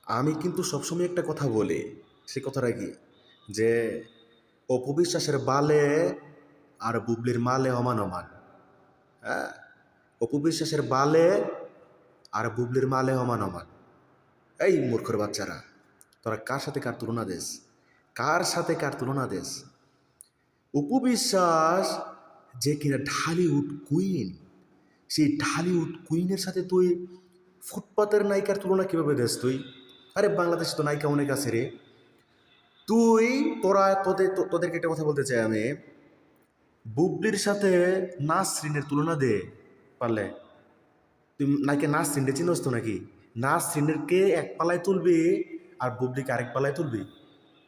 আমি কিন্তু সবসময় একটা কথা বলি, সে কথাটা কি যে অপবিশ্বাসের বালে আর বুবলির মালে সমান সমান। হ্যাঁ, অপবিশ্বাসের বালে আর বুবলির মালে সমান সমান। এই মূর্খর বাচ্চারা, তোরা কার সাথে কার তুলনা দেস? কার সাথে কার তুলনা দেস? উপবিশ্বাস যে কিনা ঢালিউড কুইন, সেই ঢালিউড কুইনের সাথে তুই ফুটপাতের নায়িকার তুলনা কিভাবে দেস তুই? আরে বাংলাদেশে তো নায়িকা অনেক আছে রে। তুই তোদেরকে একটা কথা বলতে চাই আমি, বুবলির সাথে নাসরিনের তুলনা দে পারলে। তুই নায়িকা নাসরিনকে চিনস তো নাকি? নাসরিনকে এক পালায় তুলবি আর বুবলিকে আরেক পালায় তুলবি,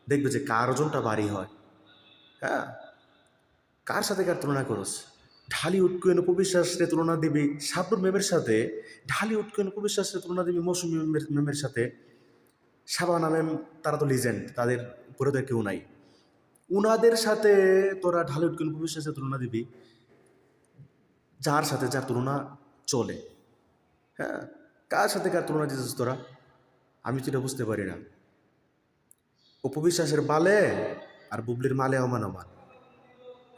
দেখবে যে কার ওজনটা ভারী হয়। হ্যাঁ, কার সাথে কার তুলনা করস? ঢালিউড কুইন উপবিশ্বাসের তুলনা দিবি শাবনূর ম্যামের সাথে, ঢালিউড কুইন উপবিশ্বাসের তুলনা দিবি মৌসুমী ম্যামের সাথে। শাবানা ম্যাম তারা তো লিজেন্ড, তাদের উপরে তো কেউ নাই। উনাদের সাথে তোরা ঢালিউড কুইন উপবিশ্বাসের তুলনা দিবি, যার সাথে যার তুলনা চলে। হ্যাঁ, কার সাথে কার তুলনা দিতেছিস তোরা? আমি তো এটা বুঝতে পারি না। উপবিশ্বাসের বালে আর বুবলির মালে সমান সমান।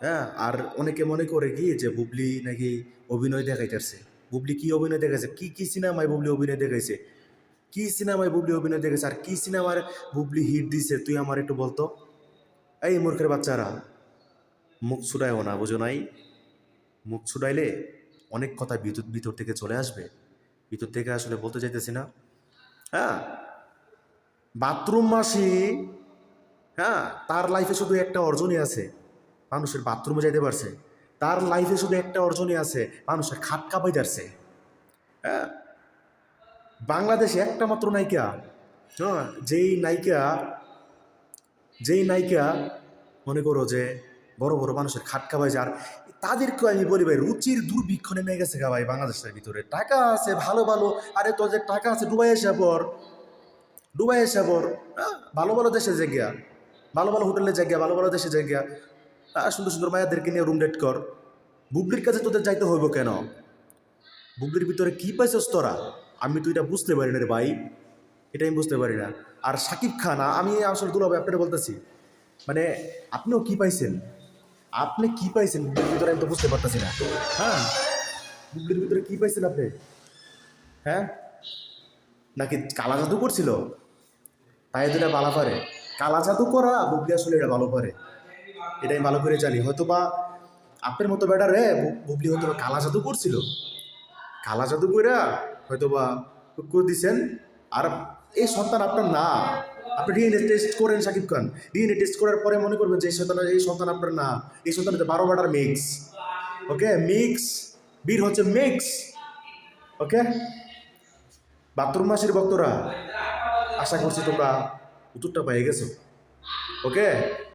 হ্যাঁ, আর অনেকে মনে করে কি যে বুবলি নাকি অভিনয় দেখাইতেছে। বুবলি কি অভিনয় দেখাইছে? কি কি সিনেমায় বুবলি অভিনয় দেখাইছে? কি সিনেমায় বুবলি অভিনয় দেখাইছে? আর কি সিনেমার বুবলি হিট দিছে তুই আমার একটু বলতো। এই মূর্খের বাচ্চারা, মুখ ছুটাইও না, বুঝো নাই? মুখ ছুটাইলে অনেক কথা ভিতর ভিতর থেকে চলে আসবে। ভিতর থেকে আসলে বলতে চাইতেছি না। হ্যাঁ, বাথরুম মাসি, হ্যাঁ, তার লাইফে শুধু একটা অর্জনই আছে, মানুষের বাথরুমে যাইতে পারছে। তার লাইফে শুধু একটা অর্জনই আছে, মানুষের খাট কাঁপাই যাচ্ছে। হ্যাঁ, বাংলাদেশে একটা মাত্র নায়িকা, হ্যাঁ, যেই নায়িকা মনে করো যে বড় বড় মানুষের খাট কাঁপাই যার, তাদেরকেও আমি বলি ভাই রুচির দুর্ভিক্ষ নেমে গেছে গা ভাই বাংলাদেশের ভিতরে। টাকা আছে ভালো ভালো, আরে তোদের টাকা আছে ডুবাই এসে পর, ডুবাই এসে পর। হ্যাঁ, ভালো ভালো দেশে জায়গা, ভালো ভালো হোটেলে জায়গা, ভালো ভালো দেশে জায়গা, সুন্দর সুন্দর মায়াদেরকে নিয়ে রুম ডেট কর। বুবলির কাছে তোদের যাইতে হইব কেন? বুবলির ভিতরে কি পাইছস তোরা? আমি তো এটা বুঝতে পারি না রে ভাই, এটা আমি বুঝতে পারি না। আর শাকিব খান, আমি আসলে দুলাভাই আপনারা বলতেছি, মানে আপনিও কি পাইছেন? আপনি কি পাইছেন বুবলির ভিতরে? আমি তো বুঝতে পারতেছি না। হ্যাঁ, বুবলির ভিতরে কি পাইছেন আপনি? হ্যাঁ, নাকি কালা জাদু করছিল? তাই দুটা ভালো পারে কালা জাদু করা, বুবলি আসলে এটা ভালো পারে, এটা আমি ভালো করে জানি। হয়তো বা আপনার মতো বেটারে বুবলি হয়তো বা কালা জাদু করছিল, কালা জাদু কইরা হয়তো বা করে দিছেন। আর এই সন্তান আপনার না। আপনি ডিএনএ টেস্ট করেন শাকিব খান, ডিএনএ টেস্ট করার পরে মনে করবেন যে এই সন্তান আপনার না। এই সন্তান 12 বেটার মিক্স। ওকে, মিক্স বীর হচ্ছে মিক্স। ওকে, বাথরুম মাসির ভক্তরা, আশা করছি তোমরা উত্তরটা পেয়ে গেছো। ওকে।